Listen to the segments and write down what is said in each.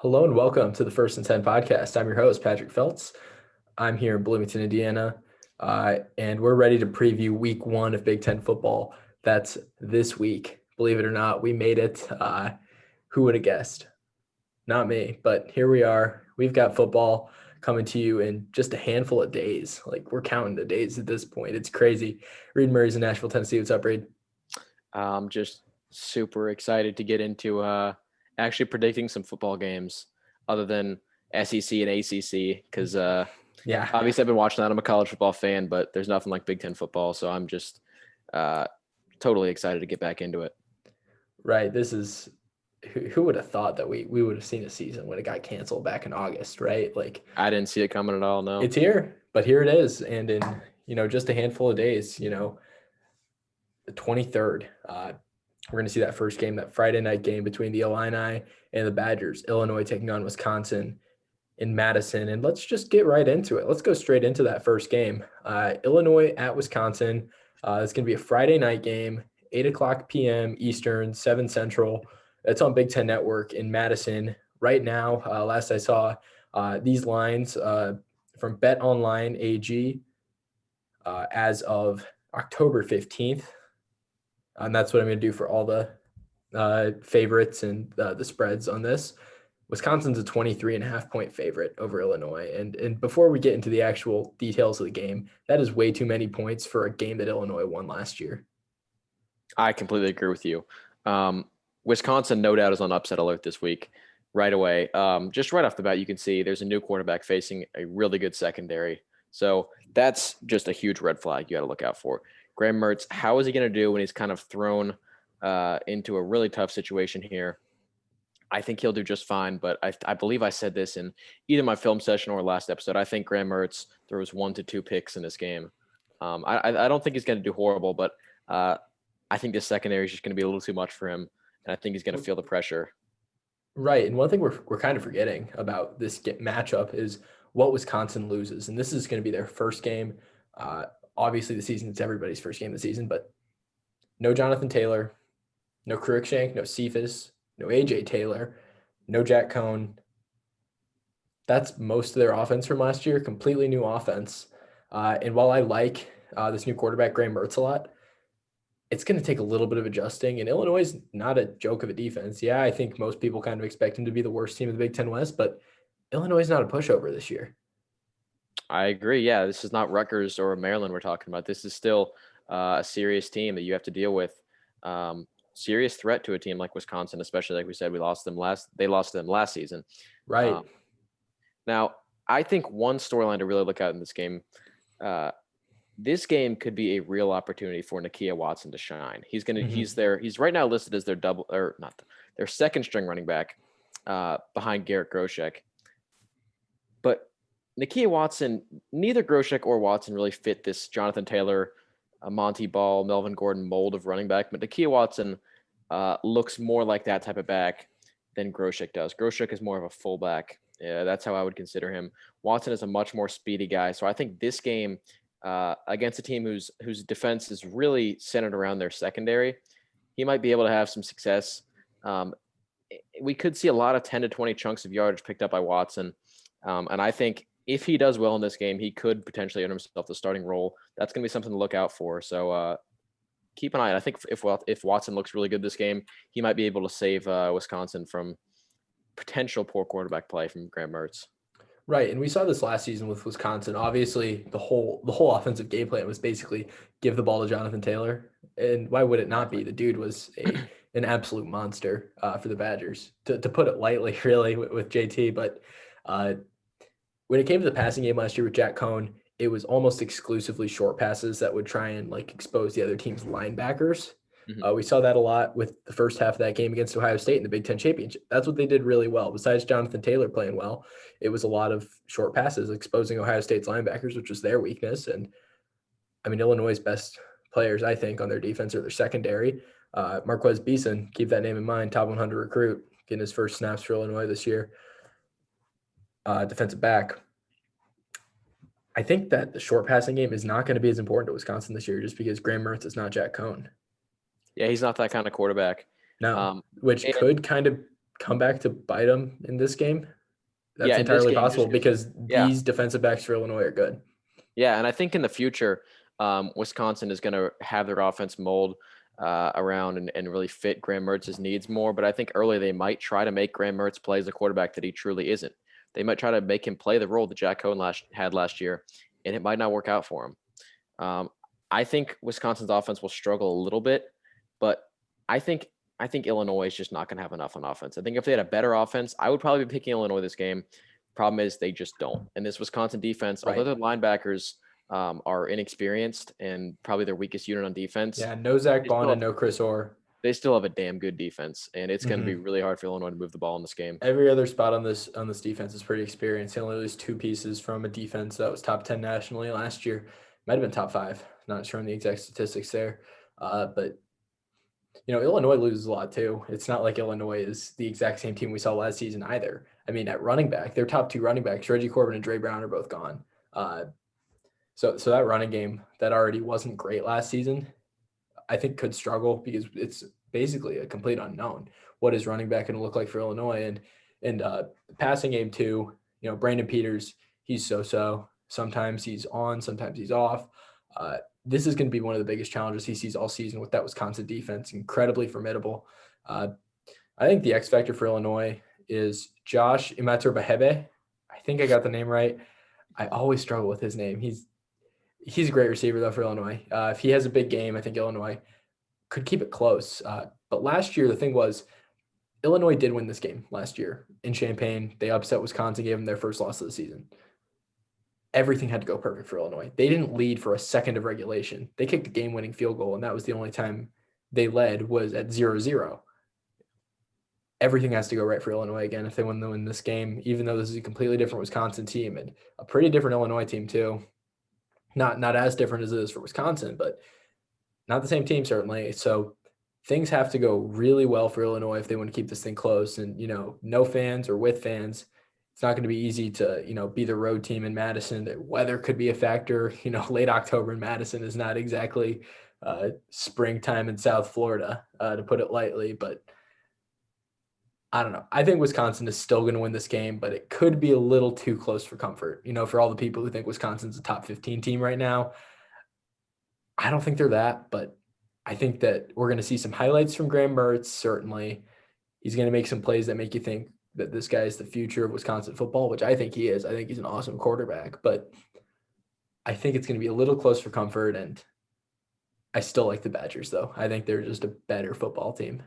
Hello and welcome to the First and 10 podcast. I'm your host, Patrick Feltz. I'm here in Bloomington, Indiana, and we're ready to preview week one of Big Ten football. That's this week. Believe it or not, we made it. Who would have guessed? Not me, but here we are. We've got football coming to you in just a handful of days. Like, we're counting the days at this point. It's crazy. Reid Murray's in Nashville, Tennessee. What's up, Reid? I'm just super excited to get into actually predicting some football games other than SEC and ACC because Yeah, obviously I've been watching that. I'm a college football fan, but there's nothing like Big Ten football, so I'm just uh, totally excited to get back into it. right. This is who would have thought that we would have seen a season when it got canceled back in August, right? Like, I didn't see it coming at all. No, it's here, but here it is. And in, just a handful of days, the 23rd, we're going to see that first game, that Friday night game between the Illini and the Badgers. Illinois taking on Wisconsin in Madison. And let's just get right into it. Let's go straight into that first game. Illinois at Wisconsin. It's going to be a Friday night game, 8 o'clock p.m. Eastern, 7 Central. It's on Big Ten Network in Madison. Right now, last I saw, these lines from Bet Online AG as of October 15th. And that's what I'm going to do for all the favorites and the spreads on this. Wisconsin's a 23.5-point favorite over Illinois. And before we get into the actual details of the game, that is way too many points for a game that Illinois won last year. I completely agree with you. Wisconsin, no doubt, is on upset alert this week right away. Just right off the bat, you can see there's a new quarterback facing a really good secondary. So that's just a huge red flag you got to look out for. Graham Mertz, how is he going to do when he's kind of thrown into a really tough situation here? I think he'll do just fine, but I believe I said this in either my film session or last episode. I think Graham Mertz throws 1 to 2 picks in this game. I don't think he's going to do horrible, but I think the secondary is just going to be a little too much for him, and I think he's going to feel the pressure. Right, and one thing we're kind of forgetting about this matchup is what Wisconsin loses, and this is going to be their first game. Obviously, the season it's everybody's first game of the season, but no Jonathan Taylor, no Cruikshank, no Cephas, no AJ Taylor, no Jack Cohn. That's most of their offense from last year, completely new offense. And while I like this new quarterback, Graham Mertz, a lot, it's going to take a little bit of adjusting. And Illinois is not a joke of a defense. Yeah, I think most people kind of expect him to be the worst team in the Big Ten West, but Illinois is not a pushover this year. I agree. Yeah, this is not Rutgers or Maryland we're talking about. This is still a serious team that you have to deal with. Serious threat to a team like Wisconsin, especially like we said, they lost to them last season. Right. Now, I think one storyline to really look at in this game could be a real opportunity for Nakia Watson to shine. He's right now listed as their second string running back behind Garrett Groshek. But Nakia Watson, neither Groshek or Watson really fit this Jonathan Taylor, Monty Ball, Melvin Gordon mold of running back. But Nakia Watson looks more like that type of back than Groshek does. Groshek is more of a fullback. Yeah, that's how I would consider him. Watson is a much more speedy guy. So I think this game against a team whose defense is really centered around their secondary, he might be able to have some success. We could see a lot of 10 to 20 chunks of yardage picked up by Watson. And I think if he does well in this game, he could potentially earn himself the starting role. That's going to be something to look out for. So keep an eye. I think if Watson looks really good this game, he might be able to save Wisconsin from potential poor quarterback play from Graham Mertz. Right, and we saw this last season with Wisconsin. Obviously, the whole offensive game plan was basically give the ball to Jonathan Taylor, and why would it not be? The dude was an absolute monster for the Badgers, to put it lightly, really, with JT. But when it came to the passing game last year with Jack Cohn, it was almost exclusively short passes that would try and expose the other team's linebackers. Mm-hmm. We saw that a lot with the first half of that game against Ohio State in the Big Ten Championship. That's what they did really well. Besides Jonathan Taylor playing well, it was a lot of short passes exposing Ohio State's linebackers, which was their weakness. And I mean, Illinois' best players, I think, on their defense are their secondary. Marquez Beeson, keep that name in mind, top 100 recruit, getting his first snaps for Illinois this year. Defensive back. I think that the short passing game is not going to be as important to Wisconsin this year just because Graham Mertz is not Jack Cohn. Yeah, he's not that kind of quarterback. No, which could kind of come back to bite them in this game? That's Yeah, in this entirely game, possible because yeah, these defensive backs for Illinois are good. yeah, and I think in the future, Wisconsin is going to have their offense mold around and really fit Graham Mertz's needs more. But I think early they might try to make Graham Mertz play as a quarterback that he truly isn't. They might try to make him play the role that Jack Cohen had last year, and it might not work out for him. I think Wisconsin's offense will struggle a little bit, but I think Illinois is just not going to have enough on offense. I think if they had a better offense, I would probably be picking Illinois this game. Problem is they just don't. And this Wisconsin defense, although their linebackers are inexperienced and probably their weakest unit on defense. Yeah, no Zach Bond and no Chris Orr. They still have a damn good defense, and it's going to be really hard for Illinois to move the ball in this game. Every other spot on this defense is pretty experienced. They only lose 2 pieces from a defense that was top 10 nationally last year. Might have been top 5. Not sure on the exact statistics there. But Illinois loses a lot too. It's not like Illinois is the exact same team we saw last season either. I mean, at running back, their top 2 running backs, Reggie Corbin and Dre Brown, are both gone. So that running game that already wasn't great last season, I think could struggle because it's basically a complete unknown. What is running back going to look like for Illinois? And passing game too, Brandon Peters, he's so. Sometimes he's on, sometimes he's off. This is going to be one of the biggest challenges he sees all season with that Wisconsin defense, incredibly formidable. I think the X factor for Illinois is Josh Imatorbahebe. I think I got the name right. I always struggle with his name. He's a great receiver, though, for Illinois. If he has a big game, I think Illinois could keep it close. But last year, the thing was, Illinois did win this game last year in Champaign. They upset Wisconsin, gave them their first loss of the season. Everything had to go perfect for Illinois. They didn't lead for a second of regulation. They kicked a game-winning field goal, and that was the only time they led was at 0-0. Everything has to go right for Illinois again if they want to win this game, even though this is a completely different Wisconsin team and a pretty different Illinois team too. Not as different as it is for Wisconsin, but not the same team certainly. So things have to go really well for Illinois if they want to keep this thing close. And, no fans or with fans, it's not going to be easy to, be the road team in Madison. The weather could be a factor. Late October in Madison is not exactly springtime in South Florida, to put it lightly. But I don't know. I think Wisconsin is still going to win this game, but it could be a little too close for comfort. For all the people who think Wisconsin's a top 15 team right now, I don't think they're that, but I think that we're going to see some highlights from Graham Mertz. Certainly, he's going to make some plays that make you think that this guy is the future of Wisconsin football, which I think he is. I think he's an awesome quarterback, but I think it's going to be a little close for comfort, and I still like the Badgers, though. I think they're just a better football team.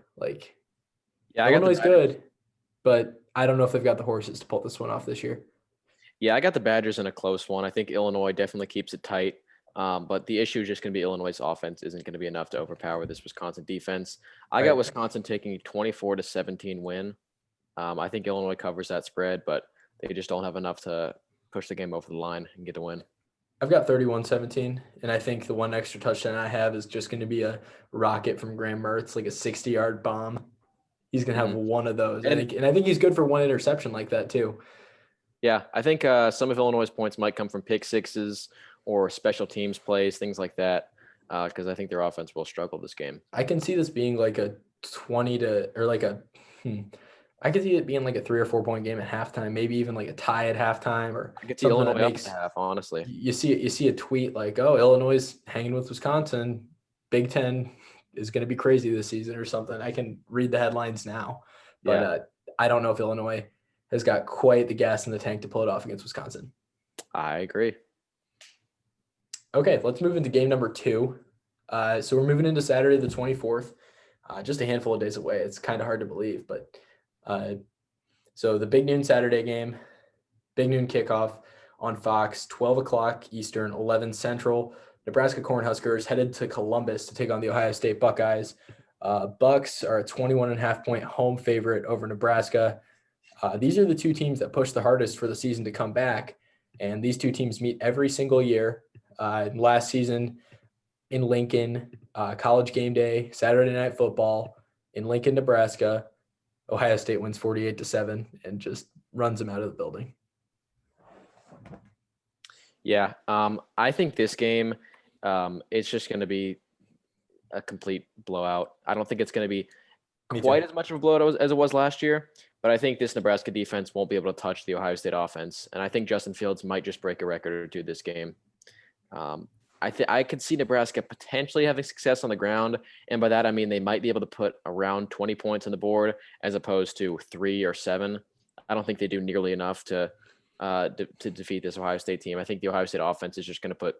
Illinois is good, but I don't know if they've got the horses to pull this one off this year. Yeah, I got the Badgers in a close one. I think Illinois definitely keeps it tight. But the issue is just going to be Illinois' offense isn't going to be enough to overpower this Wisconsin defense. I got Wisconsin taking a 24-17 win. I think Illinois covers that spread, but they just don't have enough to push the game over the line and get the win. I've got 31-17, and I think the one extra touchdown I have is just going to be a rocket from Graham Mertz, like a 60-yard bomb. He's going to have one of those. And I think he's good for one interception like that too. Yeah, I think some of Illinois' points might come from pick sixes or special teams plays, things like that, because I think their offense will struggle this game. I can see this being like a I could see it being like a 3 or 4 point game at halftime, maybe even like a tie at halftime, or I could see Illinois up at half, honestly. You see a tweet like, "Oh, Illinois is hanging with Wisconsin. Big Ten is going to be crazy this season," or something. I can read the headlines now, but I don't know if Illinois has got quite the gas in the tank to pull it off against Wisconsin. I agree. Okay, let's move into game number 2. So we're moving into Saturday the 24th, just a handful of days away. It's kind of hard to believe, but so the big noon Saturday game, big noon kickoff on Fox, 12 o'clock Eastern, 11 Central. Nebraska Cornhuskers headed to Columbus to take on the Ohio State Buckeyes. Bucks are a 21.5 point home favorite over Nebraska. These are the two teams that push the hardest for the season to come back, and these two teams meet every single year. Last season in Lincoln, College Game Day, Saturday Night Football in Lincoln, Nebraska, Ohio State wins 48-7 and just runs them out of the building. Yeah, I think this game, it's just going to be a complete blowout. I don't think it's going to be Me quite too. as much of a blowout as it was last year, but I think this Nebraska defense won't be able to touch the Ohio State offense, and I think Justin Fields might just break a record or two this game. Um, I could see Nebraska potentially having success on the ground, and by that I mean they might be able to put around 20 points on the board as opposed to 3 or 7. I don't think they do nearly enough to defeat this Ohio State team. I think the Ohio State offense is just going to put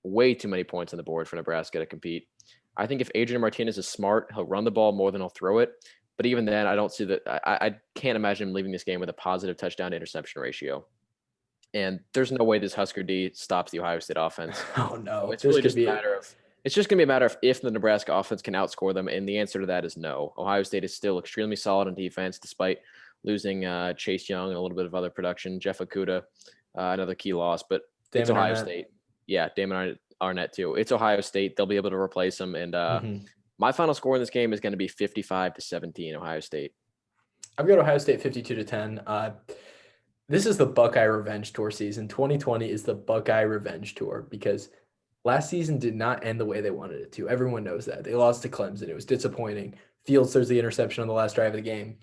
way too many points on the board for Nebraska to compete. I think if Adrian Martinez is smart, he'll run the ball more than he'll throw it. But even then, I don't see that. I can't imagine him leaving this game with a positive touchdown to interception ratio. And there's no way this Husker D stops the Ohio State offense. Oh So no, it's this really could just a be matter of it's just going to be a matter of if the Nebraska offense can outscore them, and the answer to that is no. Ohio State is still extremely solid on defense, despite losing Chase Young and a little bit of other production. Jeff Okuda, another key loss, but it's Damon Ohio Arnett. State. Yeah, Damon Arnett too. It's Ohio State. They'll be able to replace them. And Mhm. my final score in this game is going to be 55-17, Ohio State. I've got Ohio State 52-10. This is the Buckeye Revenge Tour season. 2020 is the Buckeye Revenge Tour because last season did not end the way they wanted it to. Everyone knows that. They lost to Clemson. It was disappointing. Fields throws the interception on the last drive of the game.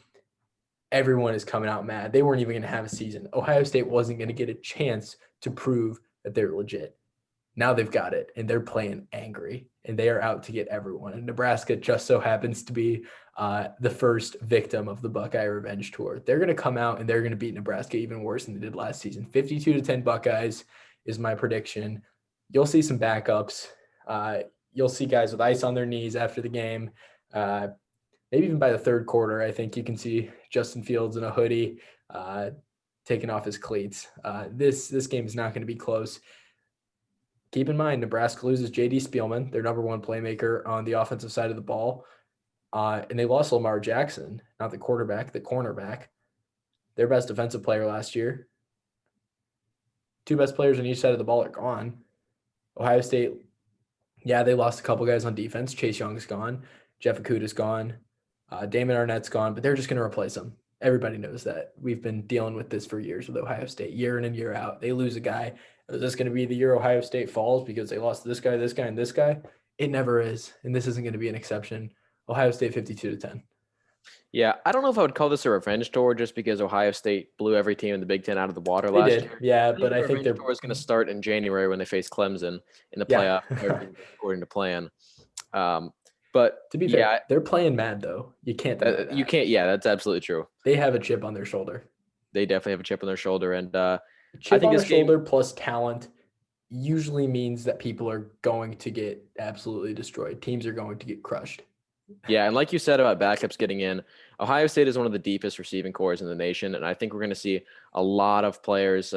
Everyone is coming out mad. They weren't even going to have a season. Ohio State wasn't going to get a chance to prove that they're legit. Now they've got it, and they're playing angry, and they are out to get everyone. And Nebraska just so happens to be the first victim of the Buckeye Revenge Tour. They're going to come out, and they're going to beat Nebraska even worse than they did last season. 52-10 Buckeyes is my prediction. You'll see some backups. You'll see guys with ice on their knees after the game. Maybe even by the third quarter, I think you can see Justin Fields in a hoodie taking off his cleats. This game is not going to be close. Keep in mind, Nebraska loses J.D. Spielman, their number one playmaker on the offensive side of the ball. And they lost Lamar Jackson, not the quarterback, the cornerback, their best defensive player last year. Two best players on each side of the ball are gone. Ohio State, yeah, they lost a couple guys on defense. Chase Young is gone. Jeff Okuda's gone. Damon Arnett's gone, but they're just going to replace him. Everybody knows that. We've been dealing with this for years with Ohio State, year in and year out. They lose a guy. Is this going to be the year Ohio State falls because they lost this guy, and this guy? It never is, and this isn't going to be an exception. Ohio State 52-10. Yeah, I don't know if I would call this a revenge tour just because Ohio State blew every team in the Big Ten out of the water last year. Yeah, but I think the tour is going to start in January when they face Clemson in the playoff, according to plan. But to be fair, they're playing mad though. You can't. You can't. Yeah, that's absolutely true. They have a chip on their shoulder. They definitely have a chip on their shoulder, and chip on their shoulder plus talent usually means that people are going to get absolutely destroyed. Teams are going to get crushed. Yeah, and like you said about backups getting in, Ohio State is one of the deepest receiving cores in the nation, and I think we're going to see a lot of players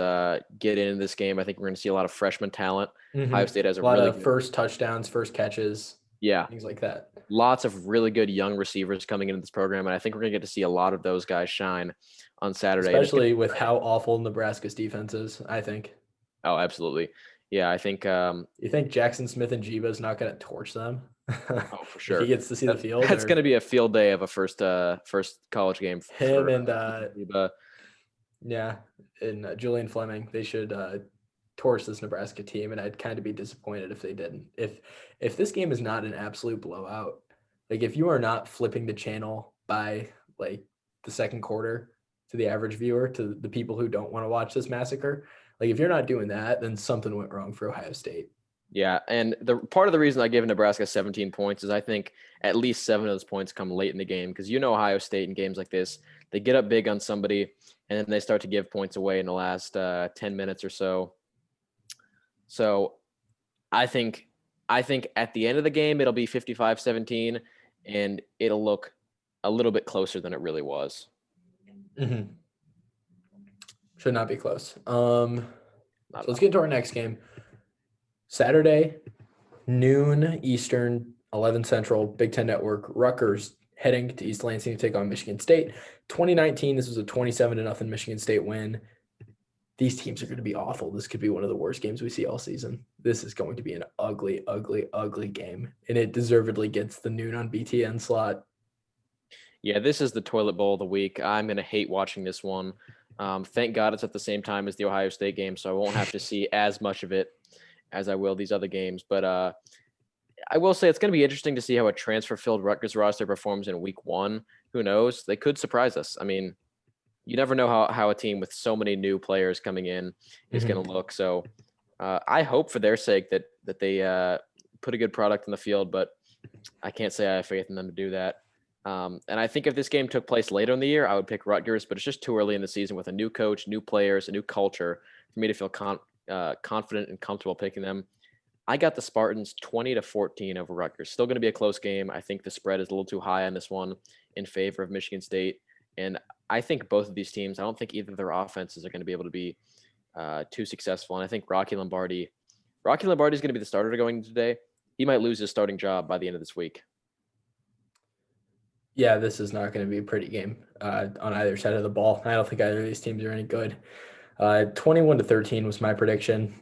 get in this game. I think we're going to see a lot of freshman talent. Mm-hmm. Ohio State has a lot really of first touchdowns, first catches. Yeah, things like that. Lots of really good young receivers coming into this program, and I think we're going to get to see a lot of those guys shine on Saturday. Especially with how awful Nebraska's defense is, I think. Oh, absolutely. Yeah, I think you think Jackson Smith and Jiba is not going to torch them? Oh, for sure. He gets to see the field. That's going to be a field day of a first college game. Him and Jiba. Yeah, and Julian Fleming. They should torch this Nebraska team, and I'd kind of be disappointed if they didn't. If this game is not an absolute blowout, like if you are not flipping the channel by like the second quarter to the average viewer, to the people who don't want to watch this massacre, like if you're not doing that, then something went wrong for Ohio State. Yeah, and the part of the reason I give Nebraska 17 points is I think at least 7 of those points come late in the game because Ohio State in games like this, they get up big on somebody and then they start to give points away in the last 10 minutes or so. So I think at the end of the game it'll be 55-17 and it'll look a little bit closer than it really was. Mm-hmm. Should not be close. So let's get into our next game. Saturday, noon Eastern, 11 Central, Big Ten Network, Rutgers heading to East Lansing to take on Michigan State. 2019, this was a 27-0 Michigan State win. These teams are going to be awful. This could be one of the worst games we see all season. This is going to be an ugly, ugly, ugly game, and it deservedly gets the noon on BTN slot. Yeah, this is the toilet bowl of the week. I'm going to hate watching this one. Thank God it's at the same time as the Ohio State game, so I won't have to see as much of it as I will these other games. But I will say it's going to be interesting to see how a transfer-filled Rutgers roster performs in week 1 who knows? They could surprise us. I mean, you never know how a team with so many new players coming in is going to look. So I hope for their sake that they put a good product in the field, but I can't say I have faith in them to do that. And I think if this game took place later in the year, I would pick Rutgers, but it's just too early in the season with a new coach, new players, a new culture for me to feel confident and comfortable picking them. I got the Spartans 20-14 over Rutgers. Still going to be a close game. I think the spread is a little too high on this one in favor of Michigan State. And I think both of these teams, I don't think either of their offenses are going to be able to be too successful. And I think Rocky Lombardi is going to be the starter going into today. He might lose his starting job by the end of this week. Yeah, this is not going to be a pretty game on either side of the ball. I don't think either of these teams are any good. 21-13 was my prediction.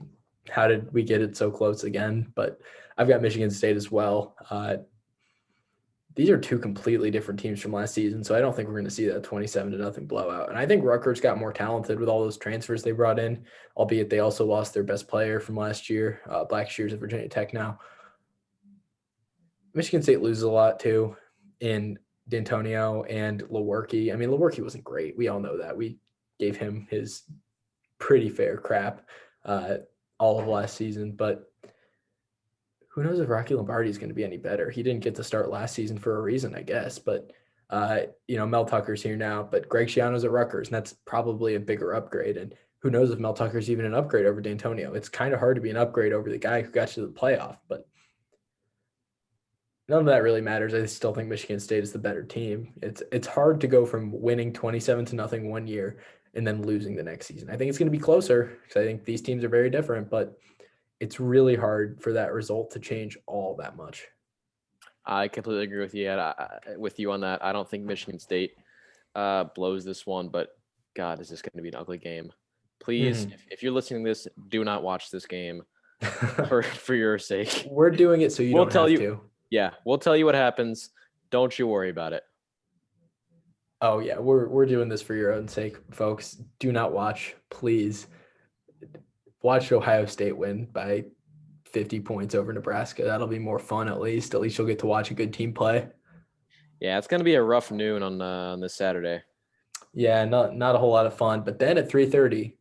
How did we get it so close again? But I've got Michigan State as well. These are two completely different teams from last season, so I don't think we're going to see that 27-0 blowout. And I think Rutgers got more talented with all those transfers they brought in, albeit they also lost their best player from last year. Black Shears at Virginia Tech now. Michigan State loses a lot too in D'Antonio and Lewerke. I mean, Lewerke wasn't great. We all know that. We gave him his pretty fair crap all of last season, but who knows if Rocky Lombardi is going to be any better. He didn't get to start last season for a reason, I guess, but Mel Tucker's here now, but Greg Schiano's at Rutgers, and that's probably a bigger upgrade. And who knows if Mel Tucker's even an upgrade over D'Antonio. It's kind of hard to be an upgrade over the guy who got you to the playoff, but none of that really matters. I still think Michigan State is the better team. It's hard to go from winning 27-0 one year and then losing the next season. I think it's going to be closer because I think these teams are very different, but it's really hard for that result to change all that much. I completely agree with you, with you on that. I don't think Michigan State blows this one, but God, is this going to be an ugly game? Please, if you're listening to this, do not watch this game for your sake. We're doing it so you don't have to. Yeah, we'll tell you what happens. Don't you worry about it. Oh yeah, we're doing this for your own sake, folks. Do not watch, please. Watch Ohio State win by 50 points over Nebraska. That'll be more fun at least. At least you'll get to watch a good team play. Yeah, it's going to be a rough noon on this Saturday. Yeah, not a whole lot of fun. But then at 3:30,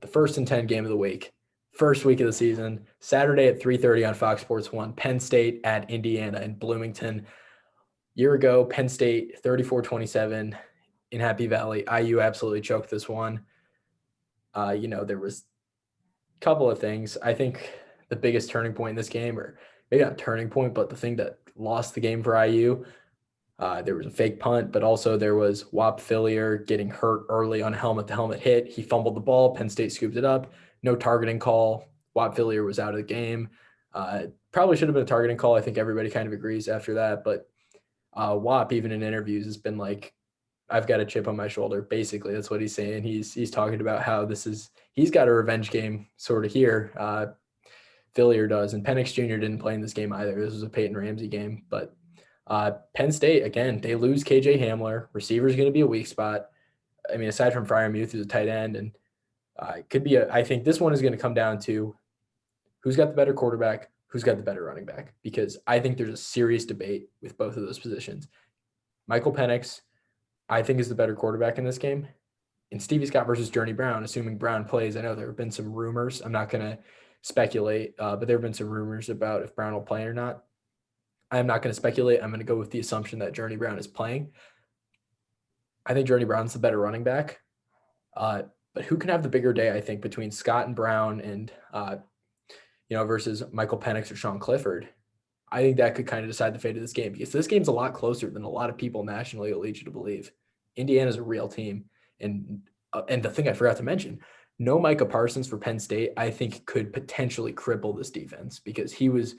the 1st and 10 game of the week. First week of the season, Saturday at 3:30 on Fox Sports 1, Penn State at Indiana in Bloomington. Year ago, Penn State 34-27 in Happy Valley. IU absolutely choked this one. There was a couple of things. I think the biggest turning point in this game, or maybe not turning point, but the thing that lost the game for IU, there was a fake punt, but also there was Whop Phillier getting hurt early on a helmet-to-helmet hit. He fumbled the ball. Penn State scooped it up. No targeting call. Whop Phillier was out of the game. Probably should have been a targeting call. I think everybody kind of agrees after that. But Whop, even in interviews, has been like, I've got a chip on my shoulder. Basically, that's what he's saying. He's talking about how he's got a revenge game sort of here. Phillier does. And Penix Jr. didn't play in this game either. This was a Peyton Ramsey game. But Penn State, again, they lose KJ Hamler. Receiver's going to be a weak spot. I mean, aside from Freiermuth, who's a tight end, and it could be I think this one is going to come down to who's got the better quarterback, who's got the better running back, because I think there's a serious debate with both of those positions. Michael Penix, I think, is the better quarterback in this game. And Stevie Scott versus Journey Brown, assuming Brown plays. I know there have been some rumors. I'm not going to speculate, but there have been some rumors about if Brown will play or not. I'm not going to speculate. I'm going to go with the assumption that Journey Brown is playing. I think Journey Brown's the better running back. But who can have the bigger day, I think, between Scott and Brown and, versus Michael Penix or Sean Clifford? I think that could kind of decide the fate of this game, because this game's a lot closer than a lot of people nationally will lead you to believe. Indiana's a real team. And the thing I forgot to mention, no Micah Parsons for Penn State, I think could potentially cripple this defense, because he was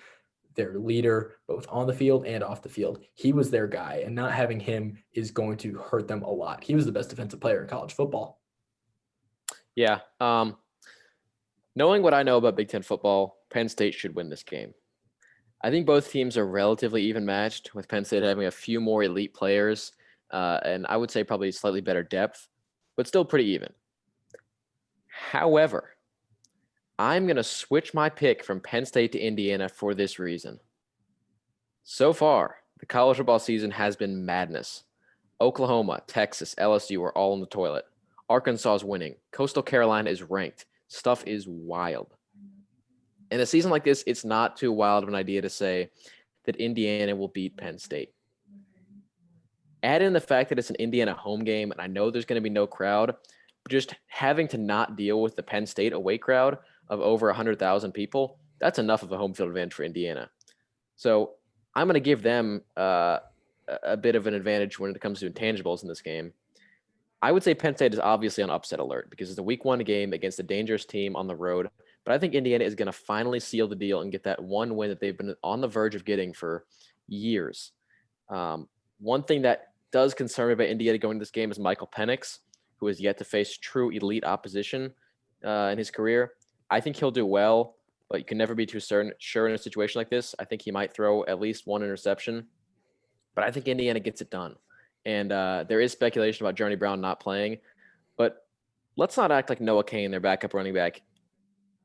their leader both on the field and off the field. He was their guy, and not having him is going to hurt them a lot. He was the best defensive player in college football. Yeah. Knowing what I know about Big Ten football, Penn State should win this game. I think both teams are relatively even matched, with Penn State having a few more elite players, and I would say probably slightly better depth, but still pretty even. However, I'm going to switch my pick from Penn State to Indiana for this reason. So far, the college football season has been madness. Oklahoma, Texas, LSU are all in the toilet. Arkansas is winning. Coastal Carolina is ranked. Stuff is wild. In a season like this, it's not too wild of an idea to say that Indiana will beat Penn State. Add in the fact that it's an Indiana home game, and I know there's going to be no crowd, but just having to not deal with the Penn State away crowd of over 100,000 people, that's enough of a home field advantage for Indiana. So I'm going to give them a bit of an advantage when it comes to intangibles in this game. I would say Penn State is obviously on upset alert because it's a week 1 game against a dangerous team on the road. But I think Indiana is going to finally seal the deal and get that one win that they've been on the verge of getting for years. One thing that does concern me about Indiana going to this game is Michael Penix, who has yet to face true elite opposition in his career. I think he'll do well, but you can never be too sure in a situation like this. I think he might throw at least one interception, but I think Indiana gets it done. And there is speculation about Journey Brown not playing, but let's not act like Noah Cain, their backup running back,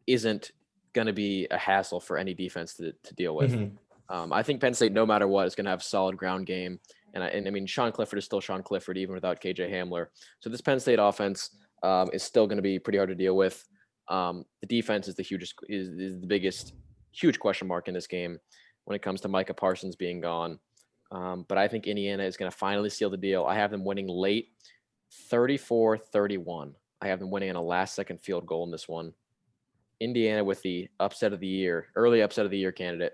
isn't going to be a hassle for any defense to deal with. Mm-hmm. I think Penn State, no matter what, is going to have a solid ground game. And I mean, Sean Clifford is still Sean Clifford, even without KJ Hamler. So this Penn State offense is still going to be pretty hard to deal with. The defense is the biggest, huge question mark in this game when it comes to Micah Parsons being gone. But I think Indiana is going to finally seal the deal. I have them winning late, 34-31. I have them winning on a last-second field goal in this one. Indiana with the upset of the year, early upset of the year candidate.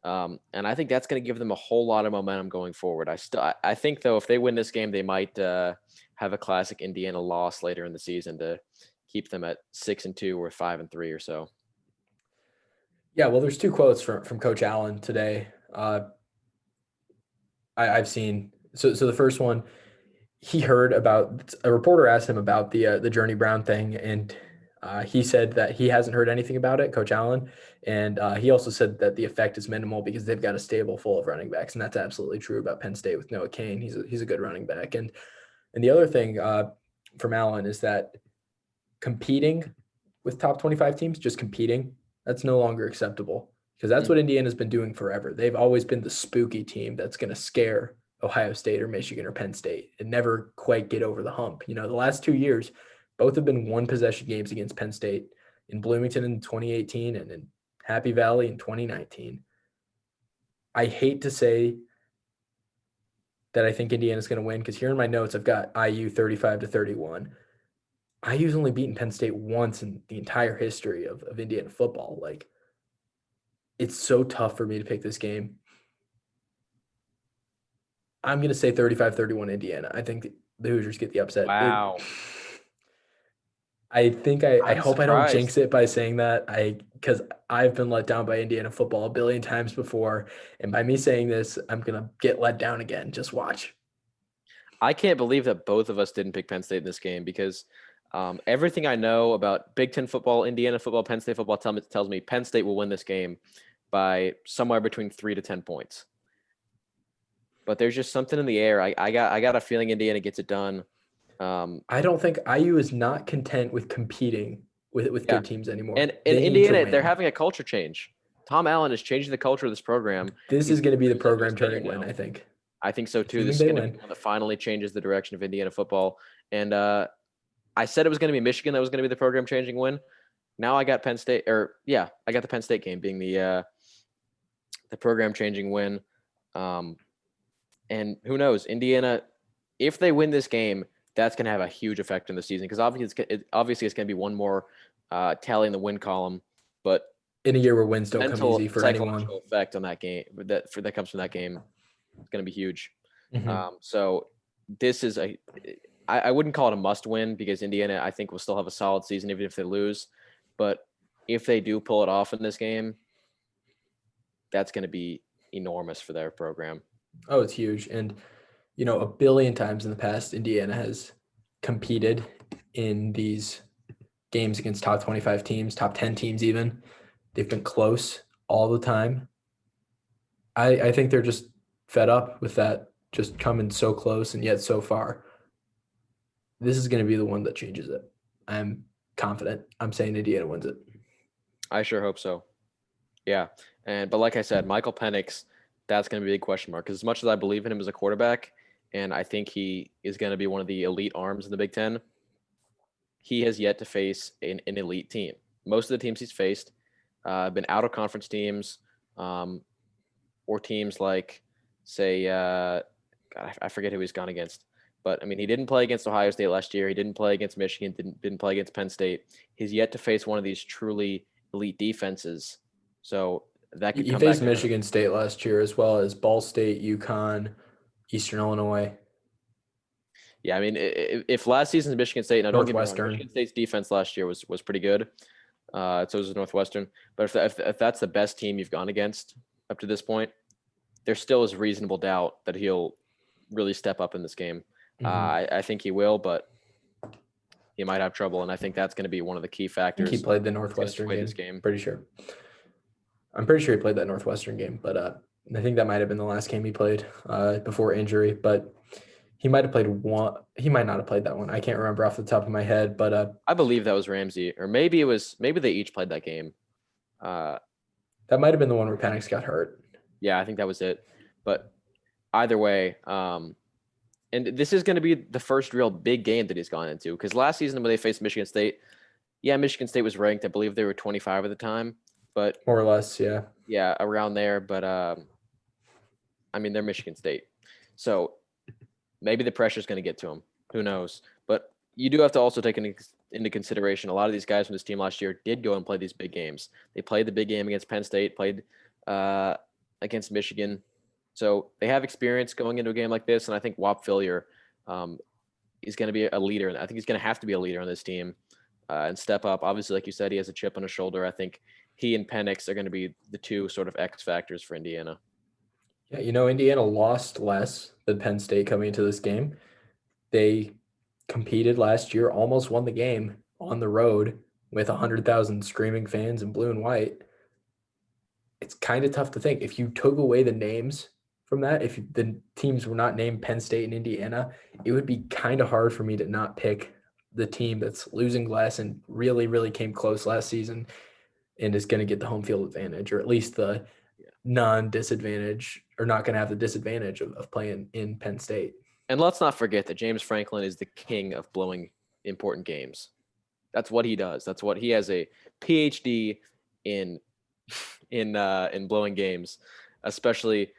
And I think that's going to give them a whole lot of momentum going forward. I think, though, if they win this game, they might have a classic Indiana loss later in the season to keep them at 6-2 or 5-3 or so. Yeah, well, there's 2 quotes from Coach Allen today. I've seen. So the first one, he heard about, a reporter asked him about the Journey Brown thing, and he said that he hasn't heard anything about it, Coach Allen. And he also said that the effect is minimal because they've got a stable full of running backs. And that's absolutely true about Penn State with Noah Cain. He's a good running back. And the other thing from Allen is that competing with top 25 teams, just competing, that's no longer acceptable because that's what Indiana's been doing forever. They've always been the spooky team that's going to scare Ohio State or Michigan or Penn State and never quite get over the hump. You know, the last 2 years, both have been 1-possession games against Penn State, in Bloomington in 2018 and in Happy Valley in 2019. I hate to say that I think Indiana's going to win because here in my notes, I've got IU 35-31. IU's only beaten Penn State once in the entire history of Indiana football. Like, it's so tough for me to pick this game. I'm going to say 35-31 Indiana. I think the Hoosiers get the upset. Wow. I think I hope surprised. I don't jinx it by saying that, because I've been let down by Indiana football a billion times before. And by me saying this, I'm going to get let down again. Just watch. I can't believe that both of us didn't pick Penn State in this game because everything I know about Big Ten football, Indiana football, Penn State football tells me Penn State will win this game by somewhere between 3 to 10 points. But there's just something in the air. I got a feeling Indiana gets it done. I don't think IU is not content with competing with good teams anymore. And in Indiana, they're having a culture change. Tom Allen is changing the culture of this program. This is going to be the program turning win, I think. I think so too. This is going to be one that finally changes the direction of Indiana football. And I said it was going to be Michigan that was going to be the program changing win. Now I got Penn State, I got the Penn State game being the program changing win. And who knows, Indiana, if they win this game, that's going to have a huge effect in the season because obviously it's going to be one more tally in the win column. But in a year where wins don't come easy for anyone, effect on that game that comes from that game, it's going to be huge. Mm-hmm. So this is I wouldn't call it a must win because Indiana, I think, will still have a solid season even if they lose. But if they do pull it off in this game, that's going to be enormous for their program. Oh, it's huge. And, you know, a billion times in the past, Indiana has competed in these games against top 25 teams, top 10 teams even. They've been close all the time. I think they're just fed up with that, just coming so close and yet so far. This is going to be the one that changes it. I'm confident. I'm saying Indiana wins it. I sure hope so. Yeah. But like I said, Michael Penix, that's going to be a big question mark because as much as I believe in him as a quarterback, and I think he is going to be one of the elite arms in the Big Ten. He has yet to face an elite team. Most of the teams he's faced have been out of conference teams, or teams like, say, God, I forget who he's gone against. But I mean, he didn't play against Ohio State last year. He didn't play against Michigan. Didn't play against Penn State. He's yet to face one of these truly elite defenses. So that could He come faced back. Michigan State last year, as well as Ball State, UConn, Eastern Illinois, Yeah, I mean, if last season's Michigan State, now don't get me wrong, Northwestern. Michigan State's defense last year was pretty good. So was Northwestern. But if that's the best team you've gone against up to this point, there still is reasonable doubt that he'll really step up in this game. I think he will, but he might have trouble, and I think that's going to be one of the key I factors. think he played the Northwestern game. This game. Pretty sure. I'm pretty sure he played that Northwestern game, but I think that might have been the last game he played before injury. But he might have played one. He might not have played that one. I can't remember off the top of my head, but I believe that was Ramsey, or maybe they each played that game. That might have been the one where Penix got hurt. Yeah, I think that was it. But either way, and this is going to be the first real big game that he's gone into, because last season when they faced Michigan State, Michigan State was ranked. I believe they were 25 at the time, but More or less, yeah. Yeah, around there. But I mean, they're Michigan State, so maybe the pressure is going to get to them. Who knows? But you do have to also take into consideration a lot of these guys from this team last year did go and play these big games. They played the big game against Penn State, played against Michigan. So they have experience going into a game like this, and I think Whop Phillier is going to be a leader. I think he's going to have to be a leader on this team and step up. Obviously, like you said, he has a chip on his shoulder. I think he and Penix are going to be the two sort of X factors for Indiana. Yeah, Indiana lost less than Penn State coming into this game. They competed last year, almost won the game on the road with 100,000 screaming fans in blue and white. It's kind of tough to think. If you took away the names from that, if the teams were not named Penn State and Indiana, it would be kind of hard for me to not pick the team that's losing less and really, really came close last season and is going to get the home field advantage, or at least the non-disadvantage, or not going to have the disadvantage of playing in Penn State. And let's not forget that James Franklin is the king of blowing important games. That's what he does. That's what he has a PhD in blowing games, especially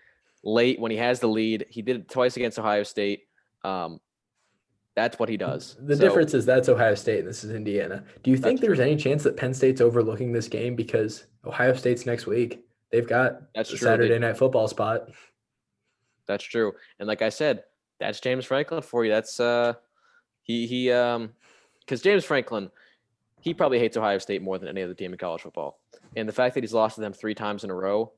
late when he has the lead. He did it twice against Ohio State. That's what he does. The difference is that's Ohio State and this is Indiana. Do you think there's any chance that Penn State's overlooking this game because Ohio State's next week? They've got the Saturday Night Football spot. That's true. And like I said, that's James Franklin for you. That's because James Franklin, he probably hates Ohio State more than any other team in college football. And the fact that he's lost to them 3 times in a row,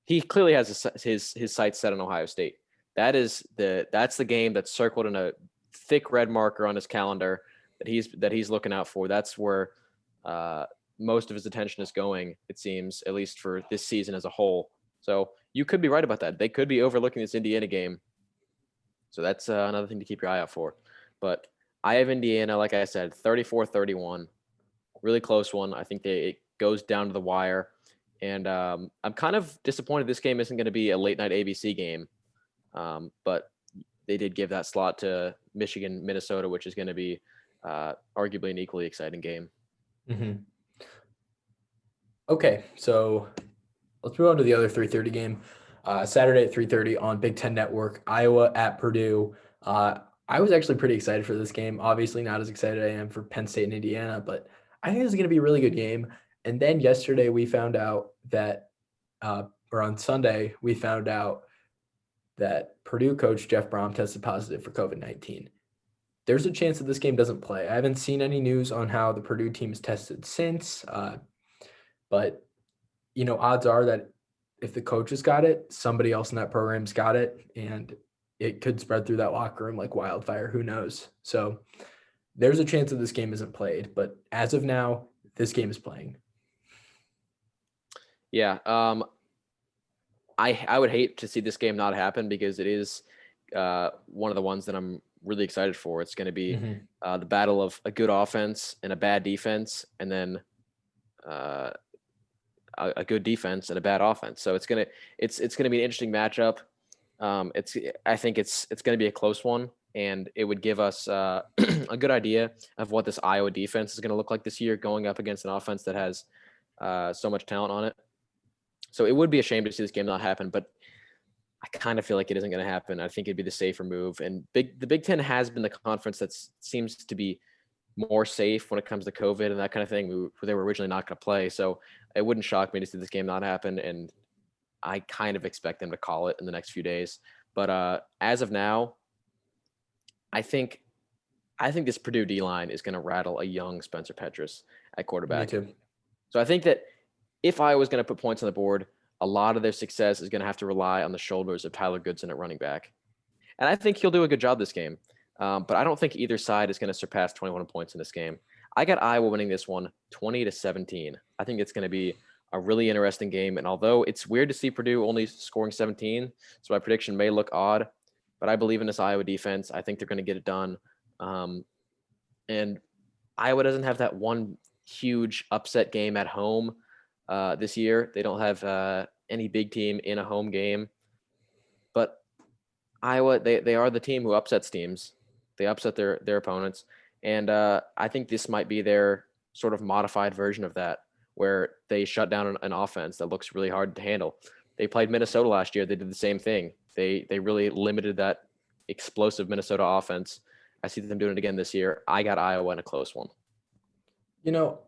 he clearly has his sights set on Ohio State. That's the game that's circled in a thick red marker on his calendar that he's looking out for. That's where most of his attention is going, it seems, at least for this season as a whole. So you could be right about that. They could be overlooking this Indiana game. So that's another thing to keep your eye out for. But I have Indiana, like I said, 34-31, really close one. I think it goes down to the wire. And I'm kind of disappointed this game isn't going to be a late night ABC game. But they did give that slot to Michigan, Minnesota, which is going to be arguably an equally exciting game. Mm-hmm. Okay, so let's move on to the other 3:30 game. Saturday at 3:30 on Big Ten Network, Iowa at Purdue. I was actually pretty excited for this game. Obviously not as excited as I am for Penn State and Indiana, but I think this is going to be a really good game. And then yesterday we found out that, or on Sunday, we found out that Purdue coach Jeff Brom tested positive for COVID-19. There's a chance that this game doesn't play. I haven't seen any news on how the Purdue team has tested since, but, odds are that if the coach has got it, somebody else in that program's got it, and it could spread through that locker room like wildfire. Who knows? So there's a chance that this game isn't played, but as of now, this game is playing. Yeah. I would hate to see this game not happen because it is one of the ones that I'm really excited for. It's going to be the battle of a good offense and a bad defense, and then a good defense and a bad offense. So it's gonna be an interesting matchup. I think it's going to be a close one, and it would give us a good idea of what this Iowa defense is going to look like this year, going up against an offense that has so much talent on it. So it would be a shame to see this game not happen, but I kind of feel like it isn't going to happen. I think it'd be the safer move. And the Big Ten has been the conference that seems to be more safe when it comes to COVID and that kind of thing. They were originally not going to play, so it wouldn't shock me to see this game not happen. And I kind of expect them to call it in the next few days. But as of now, I think this Purdue D line is going to rattle a young Spencer Petras at quarterback. Me too. So I think that if Iowa's going to put points on the board, a lot of their success is going to have to rely on the shoulders of Tyler Goodson at running back. And I think he'll do a good job this game. But I don't think either side is going to surpass 21 points in this game. I got Iowa winning this one 20-17. I think it's going to be a really interesting game. And although it's weird to see Purdue only scoring 17, so my prediction may look odd, but I believe in this Iowa defense. I think they're going to get it done. And Iowa doesn't have that one huge upset game at home this year. They don't have any big team in a home game. But Iowa, they are the team who upsets teams. They upset their opponents. And I think this might be their sort of modified version of that, where they shut down an offense that looks really hard to handle. They played Minnesota last year. They did the same thing. They really limited that explosive Minnesota offense. I see them doing it again this year. I got Iowa in a close one. You know,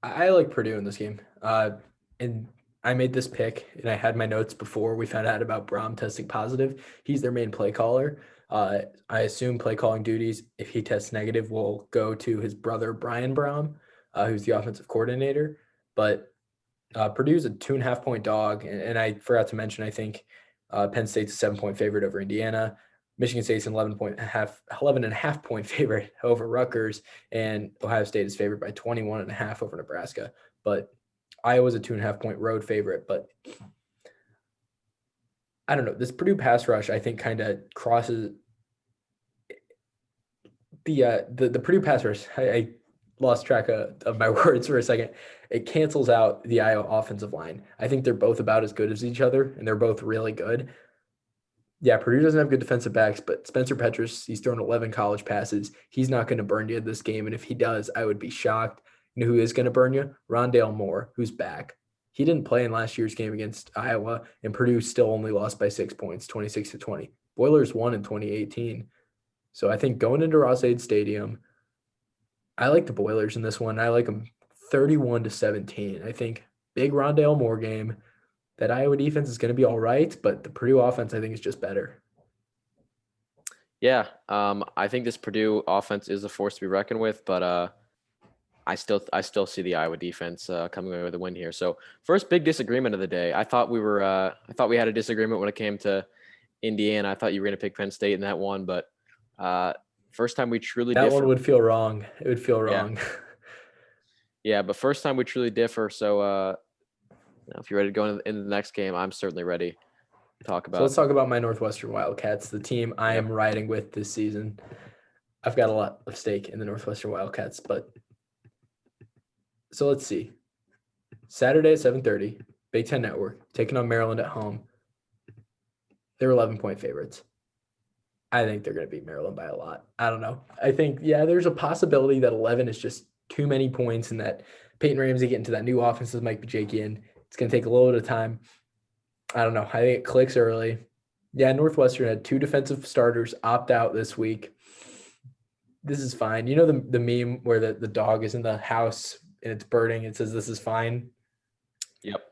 I like Purdue in this game. And I made this pick, and I had my notes before we found out about Braum testing positive. He's their main play caller. I assume play calling duties, if he tests negative, will go to his brother, Brian Braum, who's the offensive coordinator. But Purdue's a 2.5-point dog. And I forgot to mention, I think Penn State's a 7-point favorite over Indiana. Michigan State's an 11.5-point favorite over Rutgers, and Ohio State is favored by 21.5 over Nebraska. But Iowa's a 2.5-point road favorite. But I don't know. This Purdue pass rush, I think, kind of crosses the Purdue pass rush. I lost track of my words for a second. It cancels out the Iowa offensive line. I think they're both about as good as each other, and they're both really good. Yeah, Purdue doesn't have good defensive backs, but Spencer Petras, he's thrown 11 college passes. He's not going to burn you this game, and if he does, I would be shocked. You know who is going to burn you? Rondale Moore, who's back. He didn't play in last year's game against Iowa, and Purdue still only lost by 6 points, 26-20. Boilers won in 2018. So I think going into Ross-Ade Stadium, I like the Boilers in this one. I like them 31-17. I think big Rondale Moore game. That Iowa defense is going to be all right, but the Purdue offense, I think, is just better. Yeah, I think this Purdue offense is a force to be reckoned with, but I still see the Iowa defense coming away with a win here. So first big disagreement of the day. I thought we had a disagreement when it came to Indiana. I thought you were going to pick Penn State in that one, but first time we truly differ. That one would feel wrong. It would feel wrong. Yeah, but first time we truly differ. So if you're ready to go into the next game, I'm certainly ready to talk about. So let's talk about my Northwestern Wildcats, the team I am riding with this season. I've got a lot of stake in the Northwestern Wildcats, but so let's see. Saturday at 7:30, Big Ten Network, taking on Maryland at home. They're 11-point favorites. I think they're going to beat Maryland by a lot. I don't know. I think, there's a possibility that 11 is just too many points and that Peyton Ramsey getting to that new offense with Mike Bajakian. It's going to take a little bit of time. I don't know. I think it clicks early. Yeah, Northwestern had 2 defensive starters opt out this week. This is fine. You know the meme where the dog is in the house and it's burning. It says, "This is fine." Yep.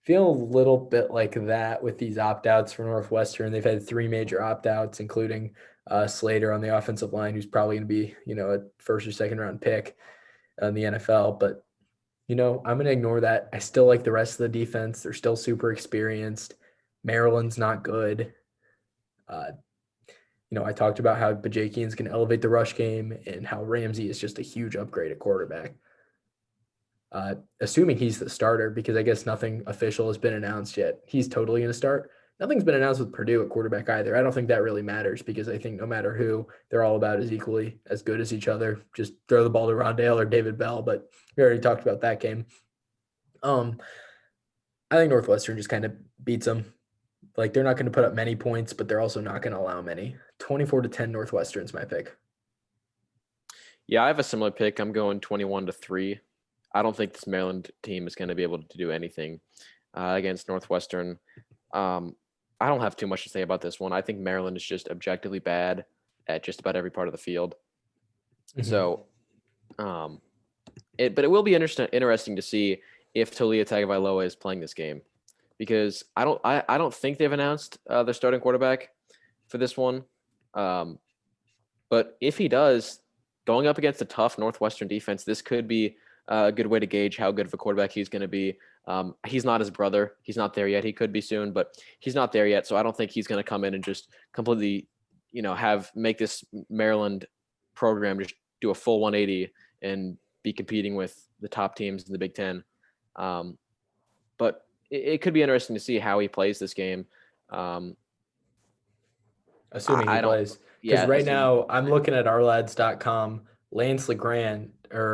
Feel a little bit like that with these opt-outs for Northwestern. They've had 3 major opt-outs, including Slater on the offensive line, who's probably going to be, a first or second round pick in the NFL. But I'm going to ignore that. I still like the rest of the defense. They're still super experienced. Maryland's not good. I talked about how Bajakian's going to elevate the rush game and how Ramsey is just a huge upgrade at quarterback. Assuming he's the starter, because I guess nothing official has been announced yet. He's totally going to start. Nothing's been announced with Purdue at quarterback either. I don't think that really matters because I think no matter who, they're all about as equally as good as each other. Just throw the ball to Rondale or David Bell, but we already talked about that game. I think Northwestern just kind of beats them. Like they're not going to put up many points, but they're also not going to allow many. 24-10 Northwestern's my pick. Yeah, I have a similar pick. I'm going 21-3. I don't think this Maryland team is going to be able to do anything against Northwestern. I don't have too much to say about this one. I think Maryland is just objectively bad at just about every part of the field. Mm-hmm. So, but it will be interesting to see if Taulia Tagovailoa is playing this game, because I don't think they've announced their starting quarterback for this one. But if he does, going up against a tough Northwestern defense, this could be a good way to gauge how good of a quarterback he's going to be. He's not his brother. He's not there yet. He could be soon, but he's not there yet. So I don't think he's going to come in and just completely, make this Maryland program just do a full 180 and be competing with the top teams in the Big Ten. But it could be interesting to see how he plays this game. Assuming he plays. Because right now I'm looking at ourlads.com, Lance Legendre.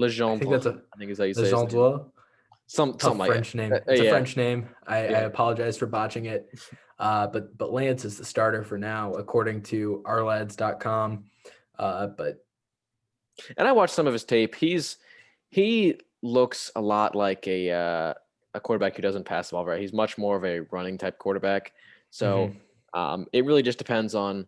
I think that's I think is how you say it. Some like French name. It's a French name. I apologize for botching it. But Lance is the starter for now, according to ourlads.com. And I watched some of his tape. He looks a lot like a quarterback who doesn't pass the ball right. He's much more of a running type quarterback. So it really just depends on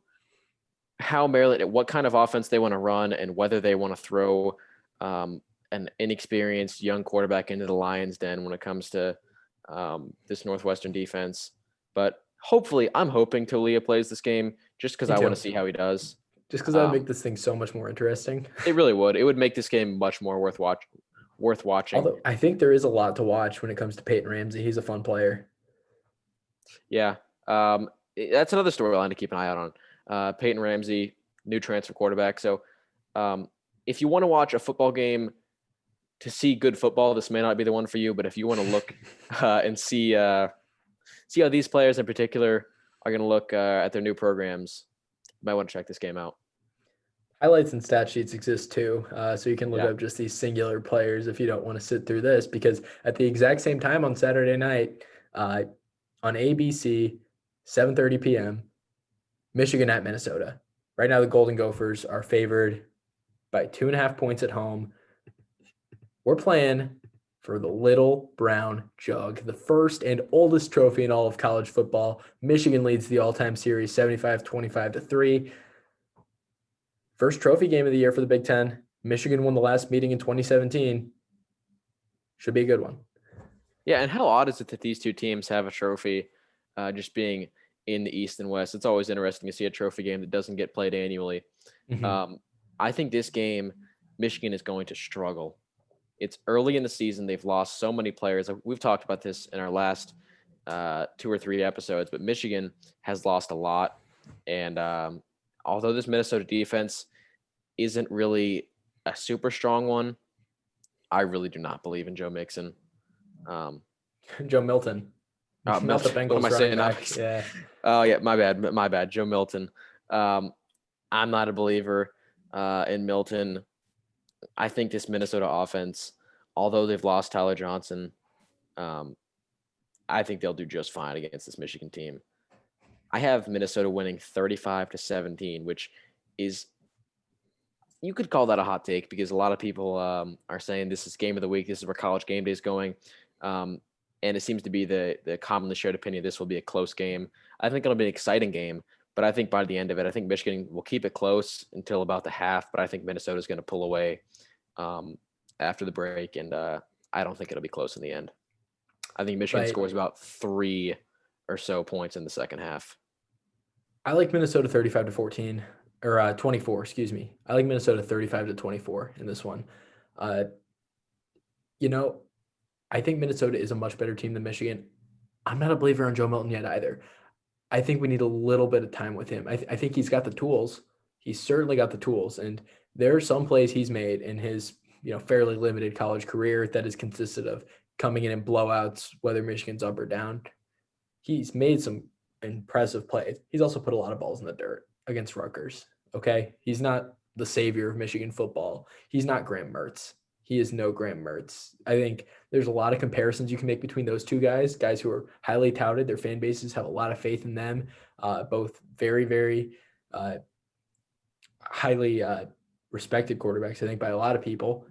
how Maryland, what kind of offense they want to run, and whether they want to throw an inexperienced young quarterback into the Lions' den when it comes to this Northwestern defense. But hopefully, I'm hoping Taulia plays this game just because I want to see how he does. Just because that would make this thing so much more interesting. It really would. It would make this game much more worth watching. Although I think there is a lot to watch when it comes to Peyton Ramsey. He's a fun player. Yeah. That's another storyline to keep an eye out on. Peyton Ramsey, new transfer quarterback. So if you want to watch a football game to see good football, this may not be the one for you. But if you want to look and see how these players in particular are going to look at their new programs, you might want to check this game out. Highlights and stat sheets exist too, so you can look up just these singular players if you don't want to sit through this, because at the exact same time on Saturday night on ABC, 7:30 p.m., Michigan at Minnesota. Right now the Golden Gophers are favored by 2.5 points at home. We're playing for the Little Brown Jug, the first and oldest trophy in all of college football. Michigan leads the all-time series 75-25-3. First trophy game of the year for the Big Ten. Michigan won the last meeting in 2017. Should be a good one. Yeah, and how odd is it that these two teams have a trophy just being in the East and West? It's always interesting to see a trophy game that doesn't get played annually. I think this game, Michigan is going to struggle. It's early in the season. They've lost so many players. We've talked about this in our last 2 or 3 episodes, but Michigan has lost a lot. And although this Minnesota defense isn't really a super strong one, I really do not believe in Joe Mixon. Joe Milton. Not the Bengals. What am I saying now? Yeah. Oh, yeah. My bad. Joe Milton. I'm not a believer in Milton. I think this Minnesota offense, although they've lost Tyler Johnson, I think they'll do just fine against this Michigan team. I have Minnesota winning 35-17, which is, you could call that a hot take because a lot of people are saying this is game of the week. This is where College Game Day is going. And it seems to be the commonly shared opinion. This will be a close game. I think it'll be an exciting game, but I think by the end of it, I think Michigan will keep it close until about the half, but I think Minnesota is going to pull away after the break. And I don't think it'll be close in the end. I think Michigan scores about 3 or so points in the second half. I like Minnesota 35-14 or 24, excuse me. I like Minnesota 35-24 in this one. I think Minnesota is a much better team than Michigan. I'm not a believer in Joe Milton yet either. I think we need a little bit of time with him. I think he's got the tools. He's certainly got the tools. And there are some plays he's made in his, fairly limited college career that has consisted of coming in blowouts, whether Michigan's up or down. He's made some impressive plays. He's also put a lot of balls in the dirt against Rutgers. Okay. He's not the savior of Michigan football. He's not Graham Mertz. he is no Graham Mertz. I think there's a lot of comparisons you can make between those two guys who are highly touted. Their fan bases have a lot of faith in them. Both very, very highly respected quarterbacks, I think, by a lot of people.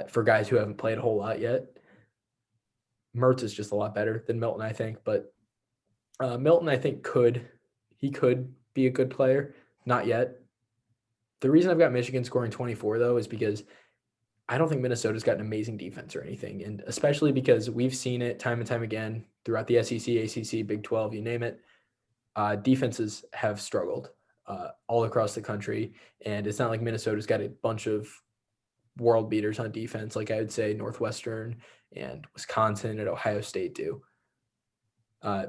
For guys who haven't played a whole lot yet, Mertz is just a lot better than Milton, I think. But Milton, I think, could be a good player. Not yet. The reason I've got Michigan scoring 24, though, is because I don't think Minnesota's got an amazing defense or anything. And especially because we've seen it time and time again throughout the SEC, ACC, Big 12, you name it. Defenses have struggled all across the country. And it's not like Minnesota's got a bunch of world beaters on defense, like I would say Northwestern and Wisconsin and Ohio State do. I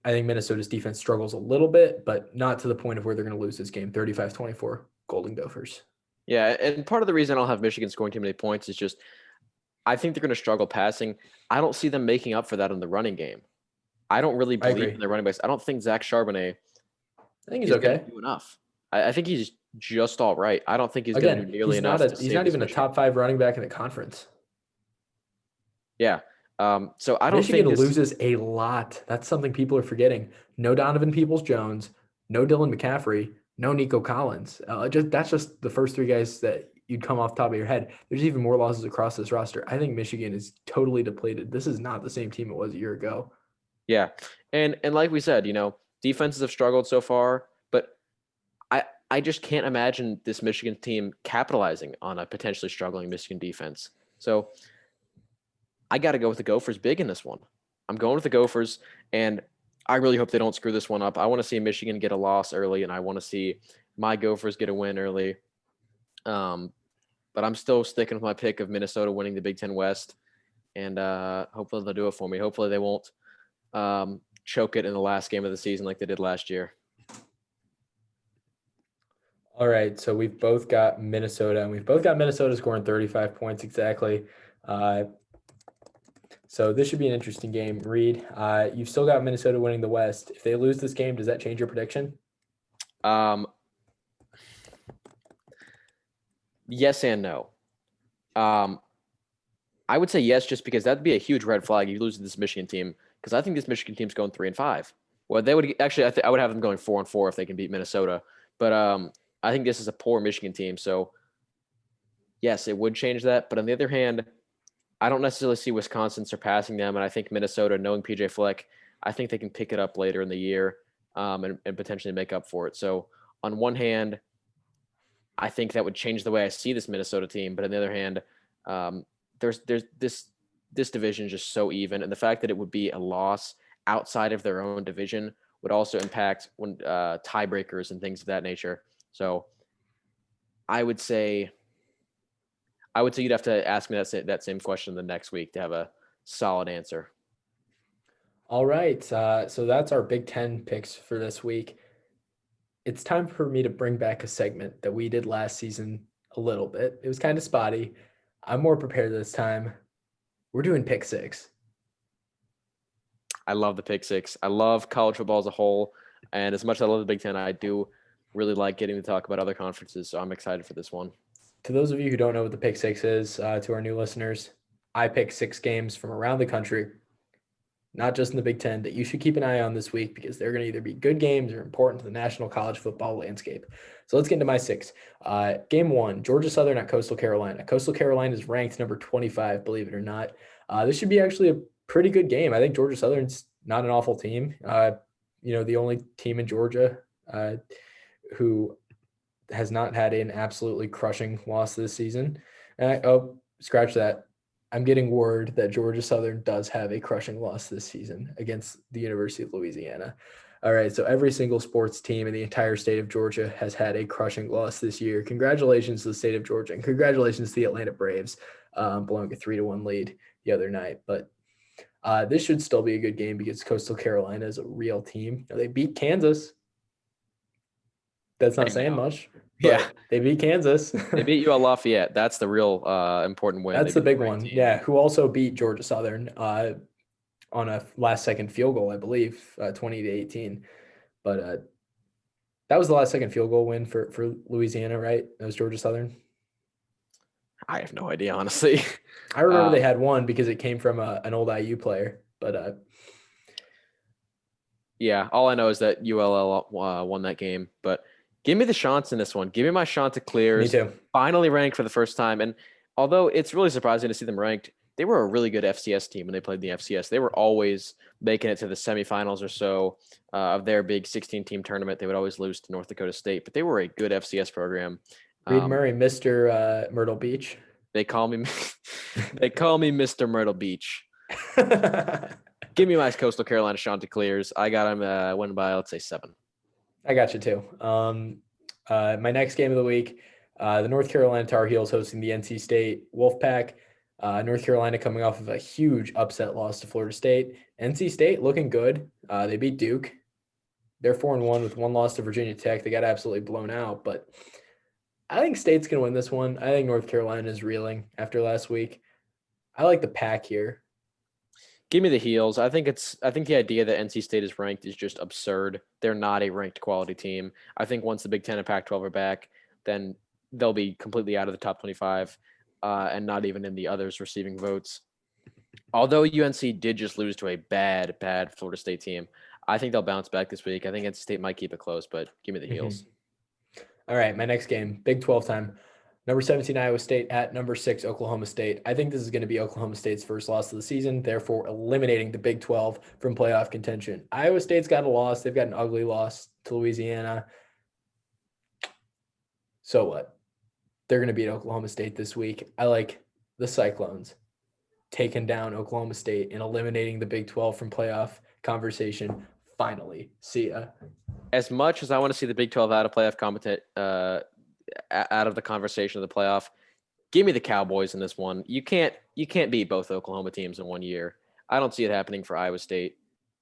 think Minnesota's defense struggles a little bit, but not to the point of where they're going to lose this game, 35-24, Golden Gophers. Yeah, and part of the reason I don't have Michigan scoring too many points is just I think they're going to struggle passing. I don't see them making up for that in the running game. I don't really believe in their running backs. I don't think Zach Charbonnet I think he's okay. Do enough. I think he's just all right. I don't think he's going to do nearly enough. He's not even a top 5 running back in the conference. Yeah. So I don't Michigan loses a lot. That's something people are forgetting. No Donovan Peoples-Jones, no Dylan McCaffrey, no Nico Collins. That's just the first 3 guys that you'd come off the top of your head. There's even more losses across this roster. I think Michigan is totally depleted. This is not the same team it was a year ago. Yeah. And like we said, defenses have struggled so far, but I just can't imagine this Michigan team capitalizing on a potentially struggling Michigan defense. So I got to go with the Gophers big in this one. I'm going with the Gophers, and I really hope they don't screw this one up. I want to see Michigan get a loss early, and I want to see my Gophers get a win early. But I'm still sticking with my pick of Minnesota winning the Big Ten West, and hopefully they'll do it for me. Hopefully they won't choke it in the last game of the season like they did last year. All right, so we've both got Minnesota, and we've both got Minnesota scoring 35 points exactly. So this should be an interesting game. Reid, you've still got Minnesota winning the West. If they lose this game, does that change your prediction? Yes and no. I would say yes, just because that'd be a huge red flag if you lose to this Michigan team, because I think this Michigan team's going 3-5. Well, they would actually. I would have them going 4-4 if they can beat Minnesota. But I think this is a poor Michigan team, so yes, it would change that. But on the other hand, I don't necessarily see Wisconsin surpassing them, and I think Minnesota, knowing PJ Fleck, I think they can pick it up later in the year and potentially make up for it. So on one hand, I think that would change the way I see this Minnesota team, but on the other hand, there's this division is just so even, and the fact that it would be a loss outside of their own division would also impact when tiebreakers and things of that nature. So I would say you'd have to ask me that same question the next week to have a solid answer. All right. So that's our Big Ten picks for this week. It's time for me to bring back a segment that we did last season a little bit. It was kind of spotty. I'm more prepared this time. We're doing Pick Six. I love the Pick Six. I love college football as a whole. And as much as I love the Big Ten, I do really like getting to talk about other conferences. So I'm excited for this one. To those of you who don't know what the Pick Six is, to our new listeners, I pick 6 games from around the country, not just in the Big Ten, that you should keep an eye on this week because they're going to either be good games or important to the national college football landscape. So let's get into my 6. Game 1, Georgia Southern at Coastal Carolina. Coastal Carolina is ranked number 25, believe it or not. This should be actually a pretty good game. I think Georgia Southern's not an awful team. The only team in Georgia who has not had an absolutely crushing loss this season. Scratch that. I'm getting word that Georgia Southern does have a crushing loss this season against the University of Louisiana. All right, so every single sports team in the entire state of Georgia has had a crushing loss this year. Congratulations to the state of Georgia, and congratulations to the Atlanta Braves blowing a 3-1 lead the other night. But this should still be a good game because Coastal Carolina is a real team. They beat Kansas. That's not saying much. Yeah. They beat Kansas. They beat UL Lafayette. That's the real important win. That's the big one. Team. Yeah, who also beat Georgia Southern on a last-second field goal, I believe, 20-18. But that was the last-second field goal win for Louisiana, right? That was Georgia Southern. I have no idea, honestly. I remember they had one because it came from an old IU player, but yeah, all I know is that ULL won that game. But give me the Chants in this one. Give me my Chanticleers. me too. Finally ranked for the first time. And although it's really surprising to see them ranked, they were a really good FCS team when they played in the FCS. They were always making it to the semifinals or so of their big 16-team tournament. They would always lose to North Dakota State, but they were a good FCS program. Reid Murray, Mr. Myrtle Beach. They call me Mr. Myrtle Beach. Give me my Coastal Carolina Chanticleers. I got them winning by, let's say, 7. I got you too. My next game of the week, the North Carolina Tar Heels hosting the NC State Wolfpack. North Carolina coming off of a huge upset loss to Florida State. NC State looking good. They beat Duke. They're 4-1 with one loss to Virginia Tech. They got absolutely blown out, but I think State's going to win this one. I think North Carolina is reeling after last week. I like the pack here. Give me the Heels. I think the idea that NC State is ranked is just absurd. They're not a ranked quality team. I think once the Big Ten and Pac-12 are back, then they'll be completely out of the top 25 and not even in the others receiving votes. Although UNC did just lose to a bad Florida State team, I think they'll bounce back this week. I think NC State might keep it close, but give me the Heels. All right, my next game, Big 12 time. Number 17, Iowa State at number 6, Oklahoma State. I think this is going to be Oklahoma State's first loss of the season, therefore eliminating the Big 12 from playoff contention. Iowa State's got a loss. They've got an ugly loss to Louisiana. So what? They're going to beat Oklahoma State this week. I like the Cyclones taking down Oklahoma State and eliminating the Big 12 from playoff conversation. Finally. See ya. As much as I want to see the Big 12 out of playoff out of the conversation of the playoff, give me the Cowboys in this one. You can't beat both Oklahoma teams in 1 year. I don't see it happening for Iowa State.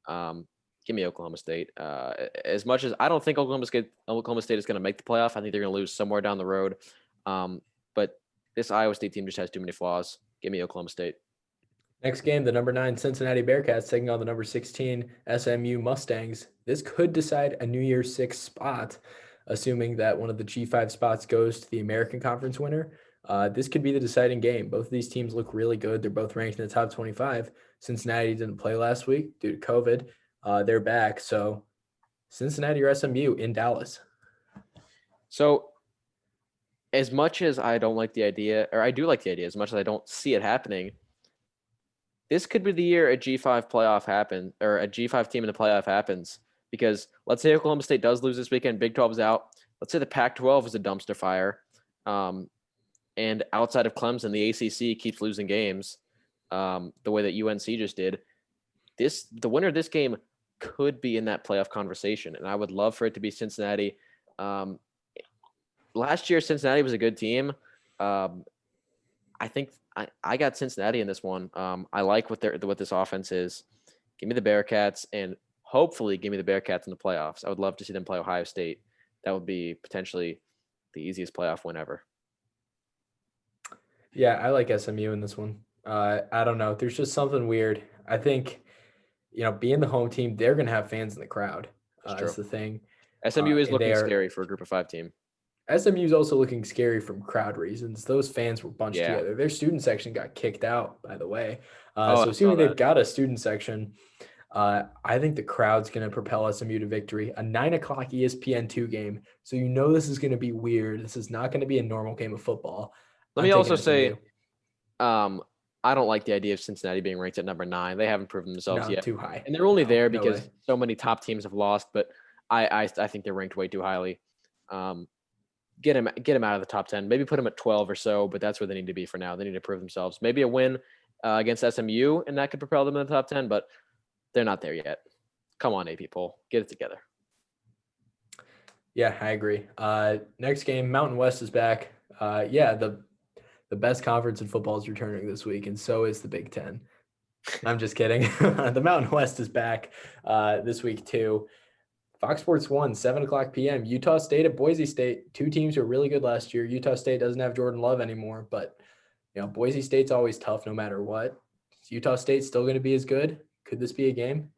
Give me Oklahoma State. As much as I don't think Oklahoma State is going to make the playoff, I think they're going to lose somewhere down the road. But this Iowa State team just has too many flaws. Give me Oklahoma State. Next game, the number 9 Cincinnati Bearcats taking on the number 16 SMU Mustangs. This could decide a New Year's 6 spot, assuming that one of the G5 spots goes to the American Conference winner. This could be the deciding game. Both of these teams look really good. They're both ranked in the top 25. Cincinnati didn't play last week due to COVID. They're back. So Cincinnati or SMU in Dallas. So as much as I don't like the idea, or I do like the idea, as much as I don't see it happening, this could be the year a G5 playoff happens, or a G5 team in the playoff happens. Because let's say Oklahoma State does lose this weekend, Big 12 is out. Let's say the Pac-12 is a dumpster fire. And outside of Clemson, the ACC keeps losing games the way that UNC just did. The winner of this game could be in that playoff conversation. And I would love for it to be Cincinnati. Last year, Cincinnati was a good team. I think I got Cincinnati in this one. I like what this offense is. Give me the Bearcats, and hopefully give me the Bearcats in the playoffs. I would love to see them play Ohio State. That would be potentially the easiest playoff win ever. Yeah, I like SMU in this one. I don't know. There's just something weird. I think, being the home team, they're going to have fans in the crowd. That's the thing. SMU is looking scary for a group of 5 team. SMU is also looking scary from crowd reasons. Those fans were bunched together. Their student section got kicked out, by the way. So assuming they've got a student section, I think the crowd's going to propel SMU to victory. A 9:00 ESPN2 game. So this is going to be weird. This is not going to be a normal game of football. Let me also say, I don't like the idea of Cincinnati being ranked at number 9. They haven't proven themselves yet. Too high. And they're only there because so many top teams have lost, but I think they're ranked way too highly. Get them out of the top 10. Maybe put them at 12 or so, but that's where they need to be for now. They need to prove themselves. Maybe a win against SMU, and that could propel them in the top 10, but they're not there yet. Come on, AP poll. Get it together. Yeah, I agree. Next game, Mountain West is back. The best conference in football is returning this week, and so is the Big Ten. I'm just kidding. The Mountain West is back this week too. Fox Sports 1, 7:00 p.m. Utah State at Boise State. 2 teams were really good last year. Utah State doesn't have Jordan Love anymore, but Boise State's always tough no matter what. Is Utah State still going to be as good? Could this be a game?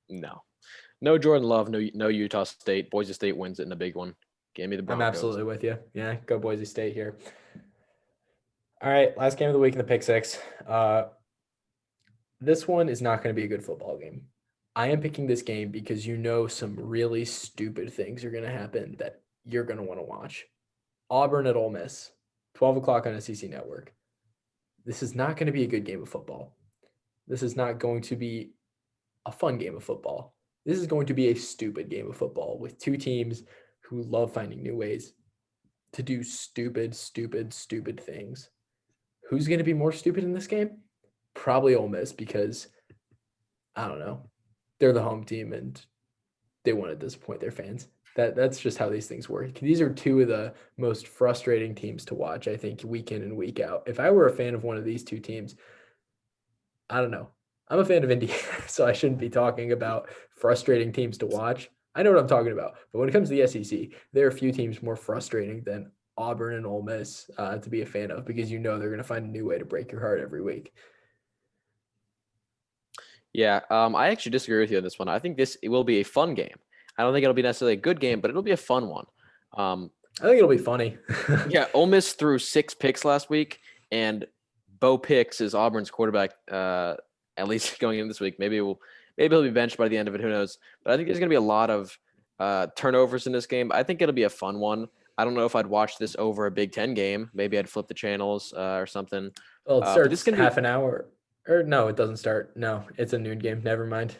No Jordan Love, no Utah State. Boise State wins it in the big one. Give me the Broncos. I'm absolutely with you. Yeah, go Boise State here. All right, last game of the week in the Pick Six. This one is not going to be a good football game. I am picking this game because some really stupid things are going to happen that you're going to want to watch. Auburn at Ole Miss, 12 o'clock on SEC Network. This is not going to be a good game of football. This is not going to be a fun game of football. This is going to be a stupid game of football with two teams who love finding new ways to do stupid things. Who's going to be more stupid in this game? Probably Ole Miss because, I don't know, they're the home team and they want to disappoint their fans. That's just how these things work. These are two of the most frustrating teams to watch, I think, week in and week out. If I were a fan of one of these two teams, I don't know. I'm a fan of Indiana, so I shouldn't be talking about frustrating teams to watch. I know what I'm talking about. But when it comes to the SEC, there are a few teams more frustrating than Auburn and Ole Miss to be a fan of because they're going to find a new way to break your heart every week. Yeah, I actually disagree with you on this one. I think it will be a fun game. I don't think it'll be necessarily a good game, but it'll be a fun one. I think it'll be funny. Yeah, Ole Miss threw 6 picks last week, and Bo Picks is Auburn's quarterback, at least going in this week. Maybe he'll be benched by the end of it. Who knows? But I think there's going to be a lot of turnovers in this game. I think it'll be a fun one. I don't know if I'd watch this over a Big Ten game. Maybe I'd flip the channels or something. Well, it starts half an hour. Or no, it doesn't start. No, it's a noon game. Never mind.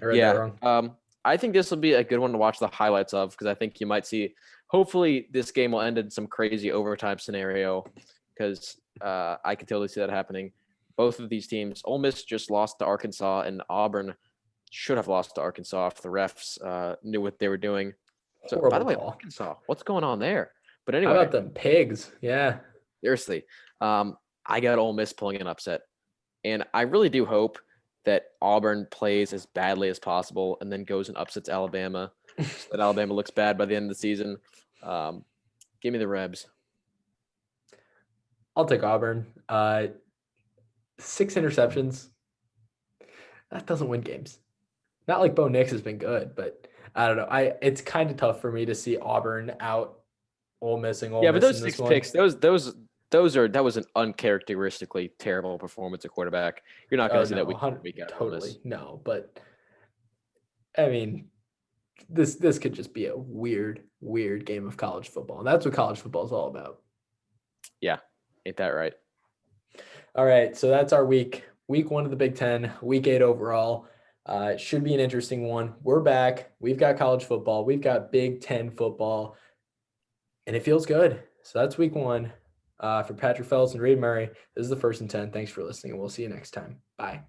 I read that wrong. I think this will be a good one to watch the highlights of because I think you might see. Hopefully, this game will end in some crazy overtime scenario because I can totally see that happening. Both of these teams, Ole Miss just lost to Arkansas, and Auburn should have lost to Arkansas if the refs knew what they were doing. So, Horrible by the way, call. Arkansas, what's going on there? But anyway, how about them pigs? Yeah, seriously, I got Ole Miss pulling an upset, and I really do hope that Auburn plays as badly as possible and then goes and upsets Alabama, so that Alabama looks bad by the end of the season. Give me the Rebs. I'll take Auburn. 6 interceptions. That doesn't win games. Not like Bo Nix has been good, but I don't know. It's kind of tough for me to see Auburn out Ole Miss. Yeah, but those 6 picks, that was an uncharacteristically terrible performance at quarterback. You're not going to see that week out. Totally no, but I mean, this could just be a weird game of college football, and that's what college football is all about. Yeah, ain't that right? All right, so that's our week 1 of the Big Ten, week 8 overall. It should be an interesting one. We're back. We've got college football. We've got Big Ten football, and it feels good. So that's week 1. For Patrick Fells and Reid Murray, this is the First and 10. Thanks for listening, and we'll see you next time. Bye.